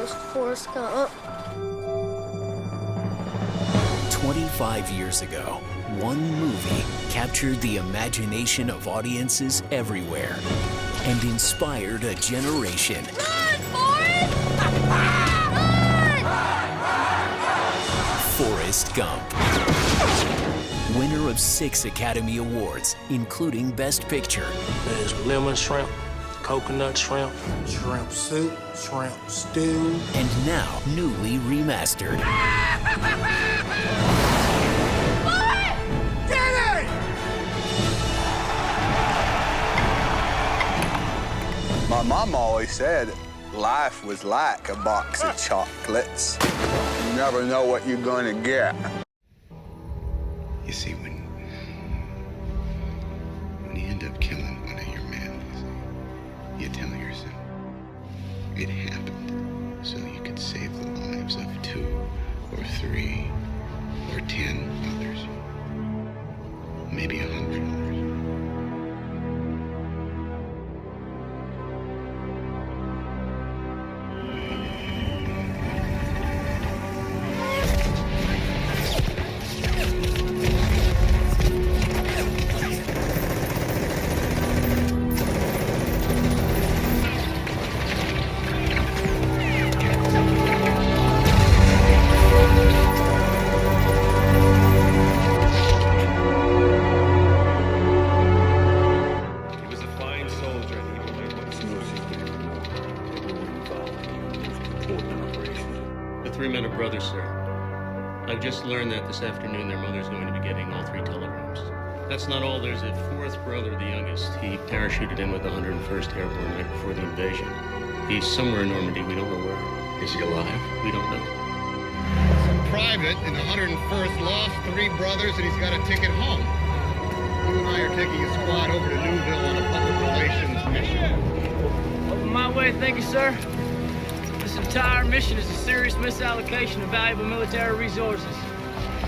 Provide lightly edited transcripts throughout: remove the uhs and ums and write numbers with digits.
Ghost Forrest Gump. 25 years ago, one movie captured the imagination of audiences everywhere and inspired a generation. Run, Forrest! Run! Forrest Gump. Winner of 6 Academy Awards, including Best Picture. There's lemon shrimp, coconut shrimp, shrimp soup, shrimp stew. And now, newly remastered. My mom always said life was like a box of chocolates. You never know what you're gonna get. You see, when you end up killing one of your men, you tell yourself it happened so you could save the lives of 2 or 3 or 10 others, maybe 100 others. The 3 men are brothers, sir. I've just learned that this afternoon their mother's going to be getting all 3 telegrams. That's not all. There's a 4th brother, the youngest. He parachuted in with the 101st Airborne right before the invasion. He's somewhere in Normandy. We don't know where. Is he alive? We don't know. Some private in the 101st lost 3 brothers and he's got a ticket home. You and I are taking a squad over to Newville on a public relations mission. Over my way, thank you, sir. This entire mission is a serious misallocation of valuable military resources.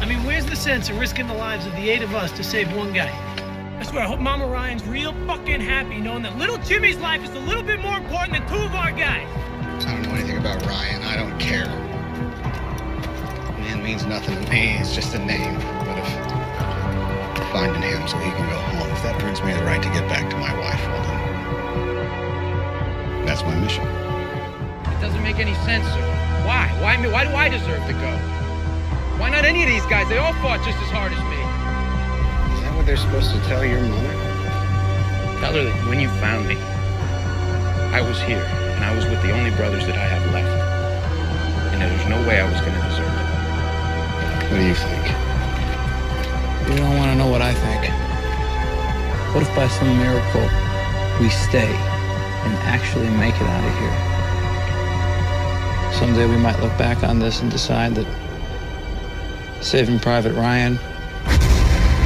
I mean, where's the sense of risking the lives of the 8 of us to save one guy? I swear, I hope Mama Ryan's real fucking happy knowing that little Jimmy's life is a little bit more important than 2 of our guys. I don't know anything about Ryan. I don't care. Man means nothing to me. It's just a name. But if finding him so he can go home, if that brings me the right to get back to my wife, well then, that's my mission. It doesn't make any sense, sir. Why? Why me? Why do I deserve to go? Why not any of these guys? They all fought just as hard as me. Is that what they're supposed to tell your mother? Tell her that when you found me, I was here, and I was with the only brothers that I have left. And there's no way I was going to desert them. What do you think? You don't want to know what I think. What if by some miracle we stay and actually make it out of here? Someday we might look back on this and decide that Saving Private Ryan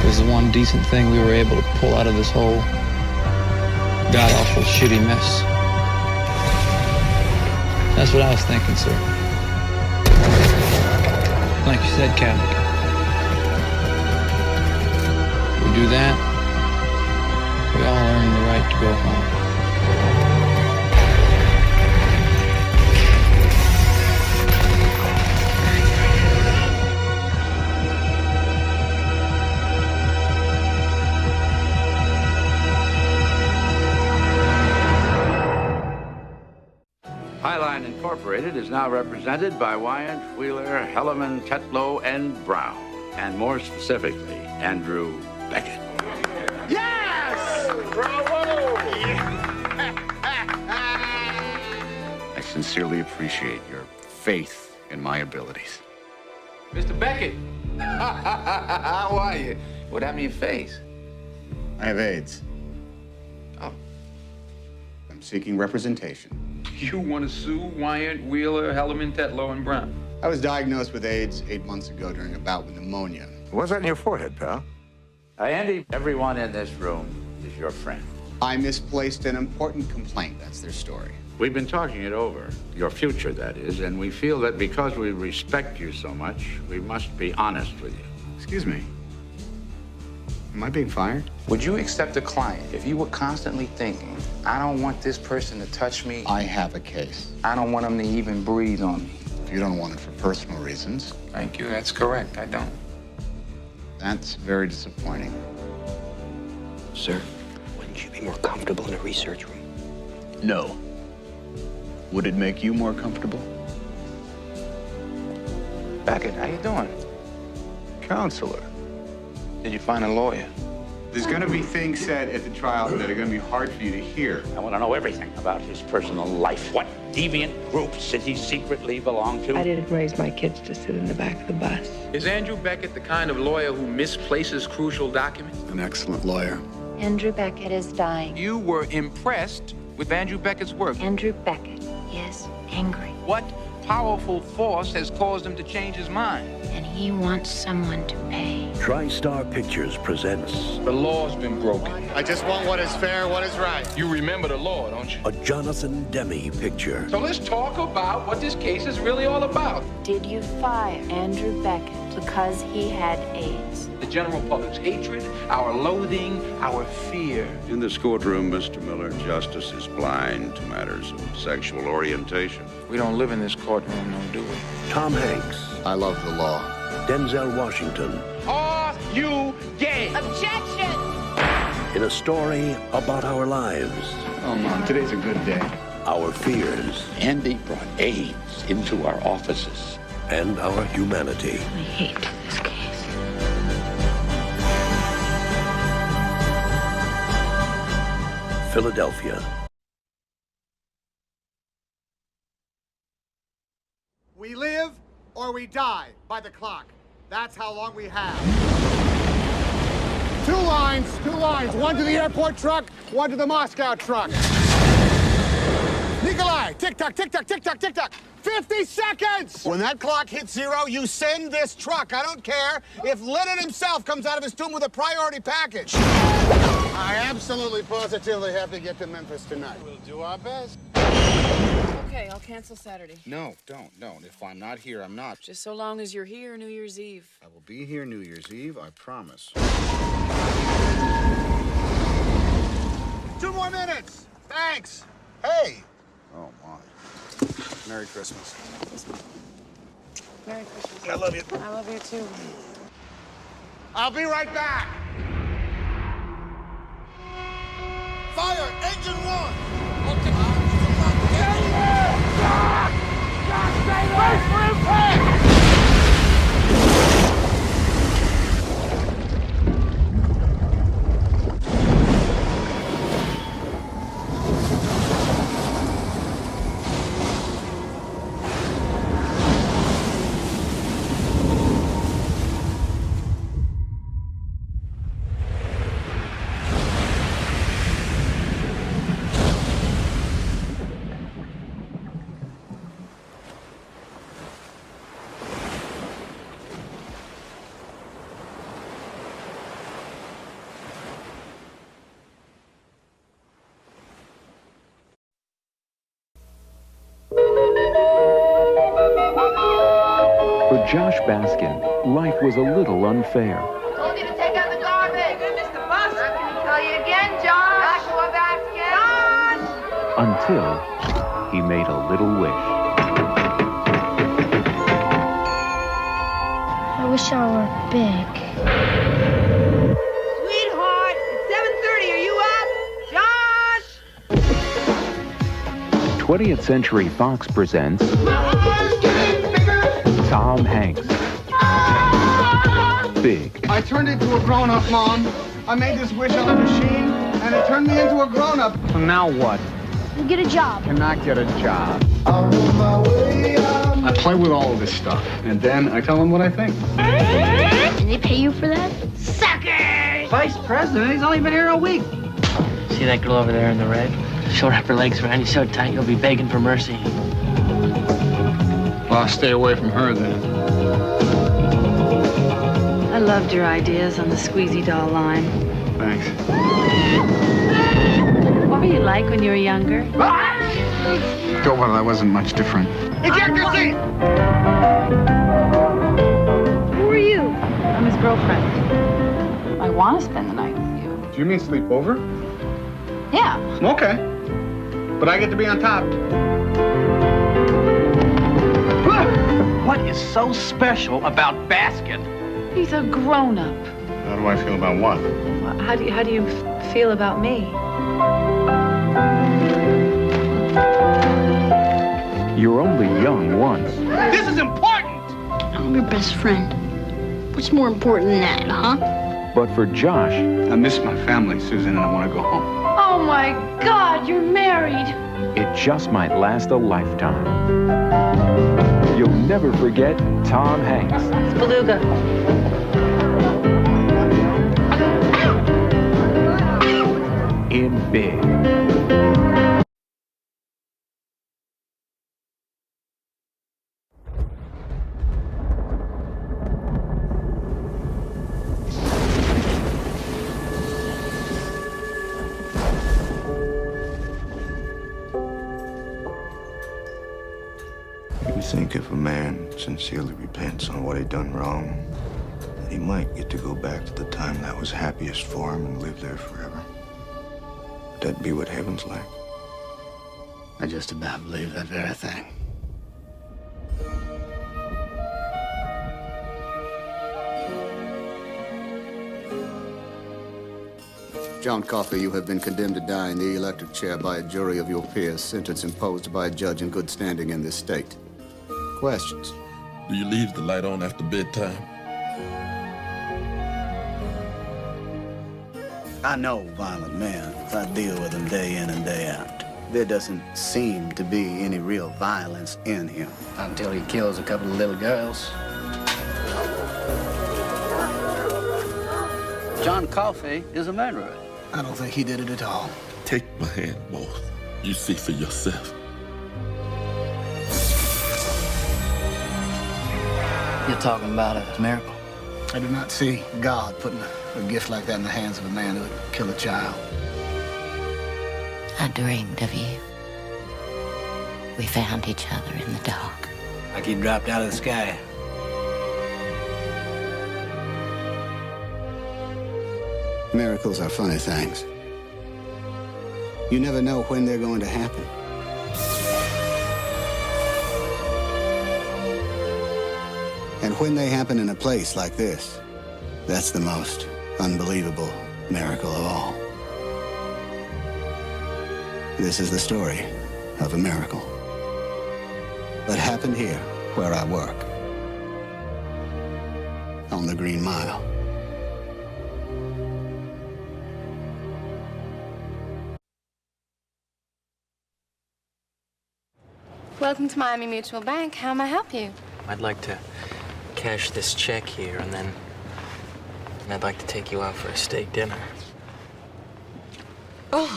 was the one decent thing we were able to pull out of this whole god-awful shitty mess. That's what I was thinking, sir. Like you said, Captain. We do that, we all earn the right to go home. Highline Incorporated is now represented by Wyant, Wheeler, Hellerman, Tetlow, and Brown, and more specifically, Andrew Beckett. Yes! Bravo! I sincerely appreciate your faith in my abilities. Mr. Beckett, how are you? What happened to your face? I have AIDS. Oh. I'm seeking representation. You want to sue Wyant, Wheeler, Hellerman, Tetlow, and Brown? I was diagnosed with AIDS 8 months ago during a bout with pneumonia. What's that in your forehead, pal? Andy, everyone in this room is your friend. I misplaced an important complaint. That's their story. We've been talking it over, your future, that is, and we feel that because we respect you so much, we must be honest with you. Excuse me. Am I being fired? Would you accept a client if you were constantly thinking, I don't want this person to touch me? I have a case. I don't want them to even breathe on me. If you don't want it for personal reasons. Thank you, that's correct, I don't. That's very disappointing. Sir, wouldn't you be more comfortable in a research room? No. Would it make you more comfortable? Beckett, how you doing? Counselor. Did you find a lawyer? There's going to be things said at the trial that are going to be hard for you to hear. I want to know everything about his personal life. What deviant groups did he secretly belong to? I didn't raise my kids to sit in the back of the bus. Is Andrew Beckett the kind of lawyer who misplaces crucial documents? An excellent lawyer. Andrew Beckett is dying. You were impressed with Andrew Beckett's work. Andrew Beckett is angry. What powerful force has caused him to change his mind? And he wants someone to pay. TriStar Pictures presents... The law's been broken. I just want what is fair, what is right. You remember the law, don't you? a Jonathan Demme picture. So let's talk about what this case is really all about. Did you fire Andrew Beckett because he had AIDS? The general public's hatred, our loathing, our fear. In this courtroom, Mr. Miller, justice is blind to matters of sexual orientation. We don't live in this courtroom, no, do we? Tom Hanks. I love the law. Denzel Washington. Are you gay? Objection! In a story about our lives. Oh, Mom, today's a good day. Our fears. Andy brought AIDS into our offices. And our humanity. I hate this case. Philadelphia. We live or we die by the clock. That's how long we have. Two lines. One to the airport truck, one to the Moscow truck. Nikolai, tick-tock, tick-tock, tick-tock, tick-tock. 50 seconds! When that clock hits 0, you send this truck. I don't care if Lenin himself comes out of his tomb with a priority package. I absolutely positively have to get to Memphis tonight. We'll do our best. Okay, I'll cancel Saturday. No, don't. If I'm not here, I'm not. Just so long as you're here New Year's Eve. I will be here New Year's Eve, I promise. 2 more minutes. Thanks. Hey. Oh, my. Merry Christmas. Merry Christmas. I love you. I love you too. I'll be right back. Fire, engine 1. Okay. For Josh Baskin, life was a little unfair. Told you to take out the garbage. Goodness, the bus. Not gonna tell you again, Josh. Joshua Baskin. Josh! Until he made a little wish. I wish I were big. Sweetheart, it's 7:30. Are you up? Josh! 20th Century Fox presents Tom Hanks. Big. I turned into a grown-up, Mom. I made this wish on a machine, and it turned me into a grown-up. So now what? You get a job. Cannot get a job. I play with all of this stuff, and then I tell them what I think. And they pay you for that? Suckers! Vice President? He's only been here a week. See that girl over there in the red? She'll wrap her legs around you so tight you'll be begging for mercy. Well, I'll stay away from her then. I loved your ideas on the squeezy doll line. Thanks. What were you like when you were younger? Oh, well, I wasn't much different. Ejector seat! Who are you? I'm his girlfriend. My want to spend the night with you. Do you mean sleep over? Yeah. Okay. But I get to be on top. What is so special about Baskin? He's a grown-up. How do I feel about what? How do you feel about me? You're only young once. This is important! I'm your best friend. What's more important than that, huh? But for Josh, I miss my family, Susan, and I want to go home. Oh my God, you're married. it just might last a lifetime. You'll never forget Tom Hanks. It's Beluga. In Big. You think if a man sincerely repents on what he done wrong, that he might get to go back to the time that was happiest for him and live there forever. Would that be what heaven's like? I just about believe that very thing. John Coffey, you have been condemned to die in the electric chair by a jury of your peers, sentence imposed by a judge in good standing in this state. Questions? Do you leave the light on after bedtime? I know violent men. I deal with them day in and day out. There doesn't seem to be any real violence in him. Until he kills a couple of little girls. John Coffey is a murderer. I don't think he did it at all. Take my hand, both. You see for yourself. You're talking about a miracle. I do not see God putting a gift like that in the hands of a man who would kill a child. I dreamed of you. We found each other in the dark. Like he dropped out of the sky. Miracles are funny things. You never know when they're going to happen. And when they happen in a place like this, that's the most unbelievable miracle of all. This is the story of a miracle that happened here where I work, on the Green Mile. Welcome to Miami Mutual Bank. How may I help you? I'd like to cash this check here, and then I'd like to take you out for a steak dinner. Are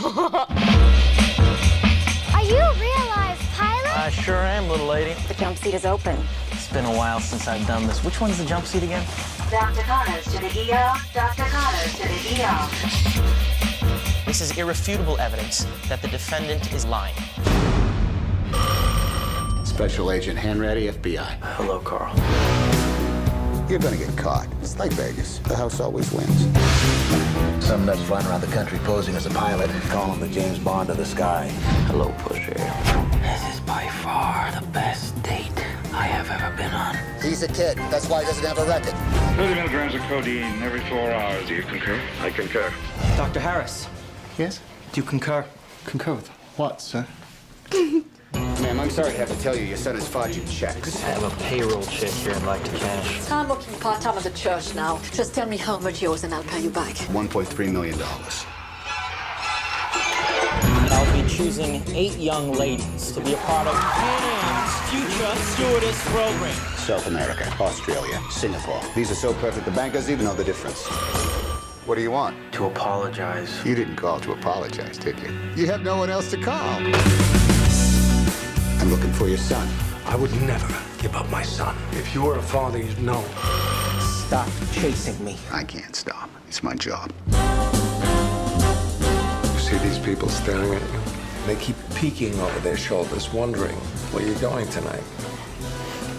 you a real life pilot? I sure am, little lady. The jump seat is open. It's been a while since I've done this. Which one's the jump seat again? Dr. Connors to the ER. Dr. Connors to the ER. This is irrefutable evidence that the defendant is lying. Special Agent Hanratty, FBI. Hello, Carl. You're gonna get caught. It's like Vegas. The house always wins. Some nuts flying around the country posing as a pilot, calling the James Bond of the sky. Hello, Pusher. This is by far the best date I have ever been on. He's a kid. That's why he doesn't have a record. 30 milligrams of codeine every 4 hours. Do you concur? I concur. Dr. Harris. Yes? Do you concur? Concur with what, sir? Ma'am, I'm sorry to have to tell you, your son has forged checks. I have a payroll check here I'd like to cash. I'm working part-time at the church now. Just tell me how much yours and I'll pay you back. $1.3 million. I'll be choosing 8 young ladies to be a part of Pan Am's future stewardess program. South America, Australia, Singapore. These are so perfect, the bank doesn't even know the difference. What do you want? To apologize. You didn't call to apologize, did you? You have no one else to call. I'm looking for your son. I would never give up my son. If you were a father, you'd know. Stop chasing me. I can't stop. It's my job. You see these people staring at you? They keep peeking over their shoulders, wondering where you're going tonight.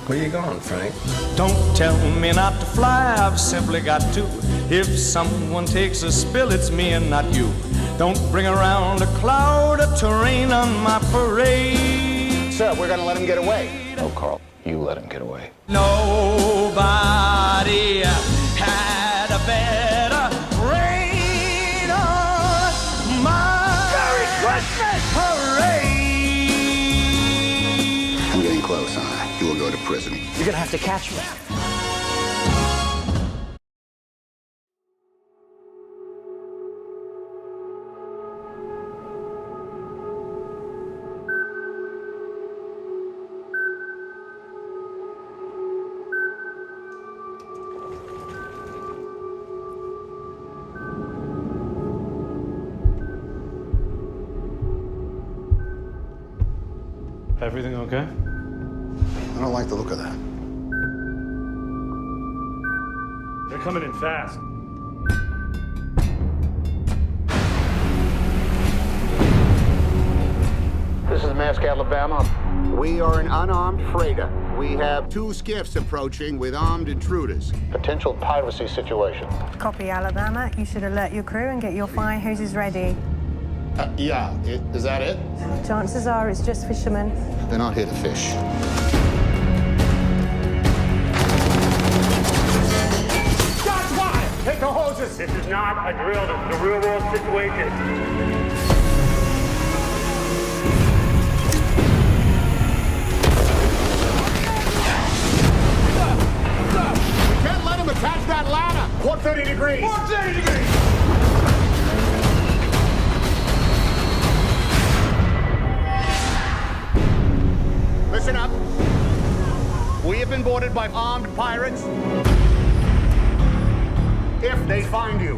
Where you going, Frank? Don't tell me not to fly. I've simply got to If someone takes a spill, it's me and not you. Don't bring around a cloud of terrain on my parade. Sir, we're gonna let him get away. No, Carl, you let him get away. Nobody had a better rain on my Merry Christmas parade. I'm getting close, huh? You will go to prison. You're gonna have to catch me. Everything okay? I don't like the look of that. They're coming in fast. This is Maersk, Alabama. We are an unarmed freighter. We have 2 skiffs approaching with armed intruders. Potential piracy situation. Copy, Alabama. You should alert your crew and get your fire hoses ready. Yeah. Is that it? Chances are it's just fishermen. They're not here to fish. Shots fired! Take the hoses! This is not a drill. This is a real-world situation. We can't let him attach that ladder. 130 degrees. 130 degrees. Listen up. We have been boarded by armed pirates. If they find you.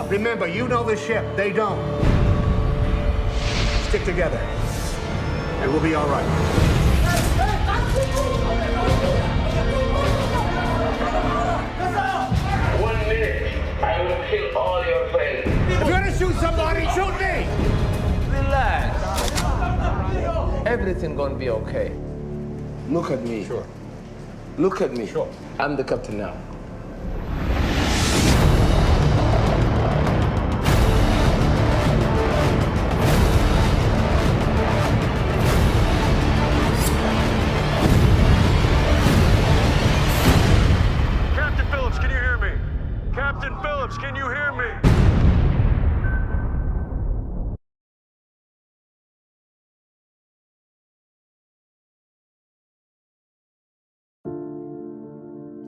Remember, you know the ship. They don't. Stick together. And we'll be all right. 1 minute. I will kill all your friends. If you're gonna shoot somebody, shoot me! Relax. Everything gonna be okay. Look at me. Sure. Look at me. Sure. I'm the captain now. Captain Phillips, can you hear me? Captain Phillips, can you hear me?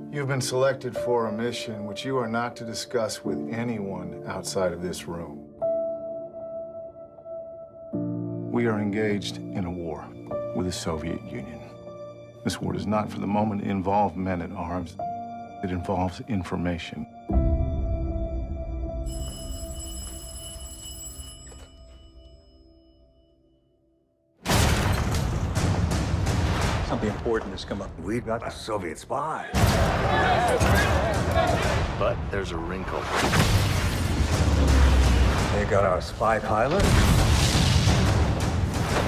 You've been selected for a mission which you are not to discuss with anyone outside of this room. We are engaged in a war with the Soviet Union. This war does not, for the moment, involve men at arms. It involves information. Something important has come up. We've got a Soviet spy. But there's a wrinkle. They got our spy pilot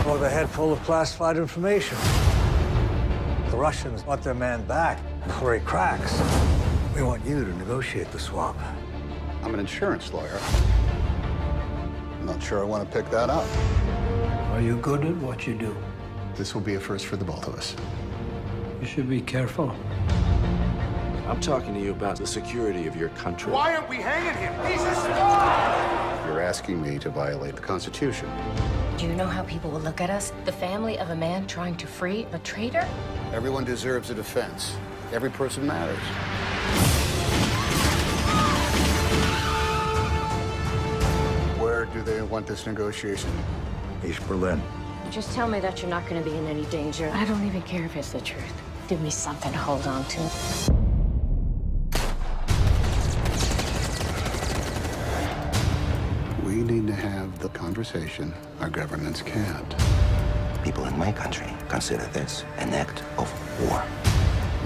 with a head full of classified information. The Russians want their man back before he cracks. We want you to negotiate the swap. I'm an insurance lawyer. I'm not sure I want to pick that up. Are you good at what you do? This will be a first for the both of us. You should be careful. I'm talking to you about the security of your country. Why aren't we hanging him? He's a spy! You're asking me to violate the Constitution. Do you know how people will look at us? The family of a man trying to free a traitor? Everyone deserves a defense. Every person matters. Where do they want this negotiation? East Berlin. Just tell me that you're not going to be in any danger. I don't even care if it's the truth. Give me something to hold on to. We need to have the conversation our governments can't. People in my country consider this an act of war.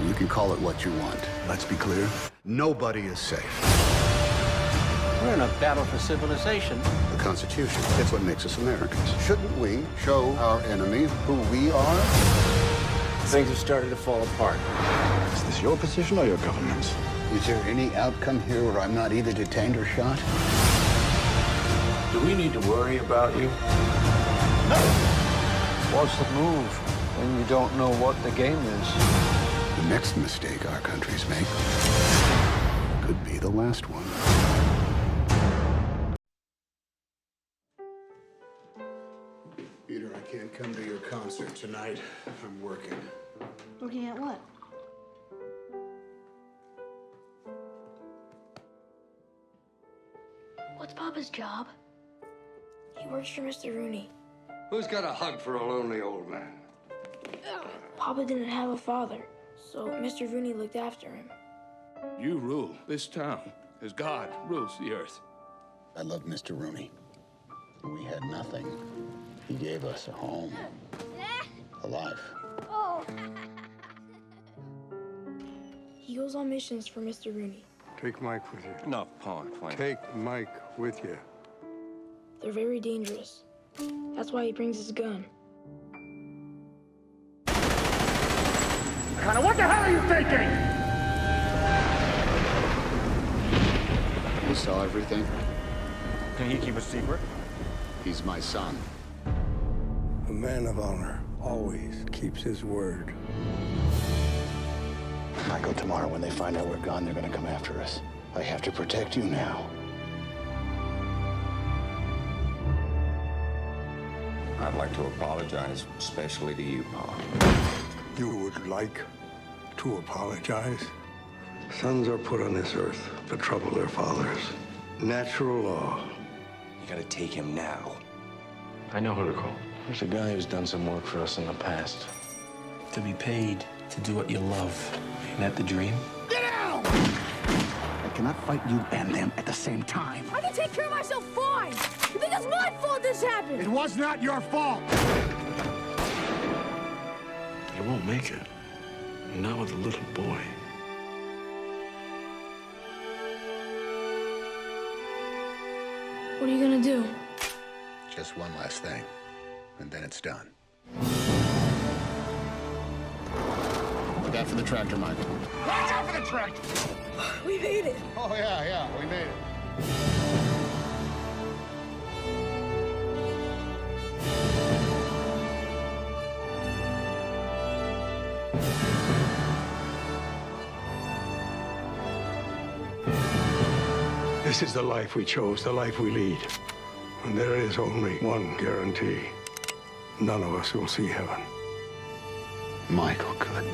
You can call it what you want. Let's be clear. Nobody is safe. We're in a battle for civilization. The Constitution, it's what makes us Americans. Shouldn't we show our enemy who we are? Things have started to fall apart. Is this your position or your government's? Is there any outcome here where I'm not either detained or shot? Do we need to worry about you? What's the move when you don't know what the game is? The next mistake our countries make could be the last one. Peter, I can't come to your concert tonight. I'm working. Looking at what? What's Papa's job? He works for Mr. Rooney. Who's got a hug for a lonely old man? Papa didn't have a father, so Mr. Rooney looked after him. You rule this town as God rules the earth. I love Mr. Rooney. We had nothing. He gave us a home, a life. He goes on missions for Mr. Rooney. Take Mike with you. No, Paul, fine. Take Mike with you. They're very dangerous. That's why he brings his gun. Connor, what the hell are you thinking? He saw everything. Can he keep a secret? He's my son. A man of honor always keeps his word. Michael, tomorrow when they find out we're gone, they're gonna come after us. I have to protect you now. I'd like to apologize, especially to you, Pa. You would like to apologize? Sons are put on this earth to trouble their fathers. Natural law. You gotta take him now. I know who to call. There's a guy who's done some work for us in the past. To be paid to do what you love. Ain't that the dream? Get out! I cannot fight you and them at the same time. I can take care of myself fine. You think it's my fault this happened? It was not your fault. You won't make it. Not with a little boy. What are you gonna do? Just one last thing, and then it's done. Look out for the tractor, Michael. Watch out for the tractor! We made it. Oh, yeah, we made it. This is the life we chose, the life we lead. And there is only one guarantee. None of us will see heaven. Michael could.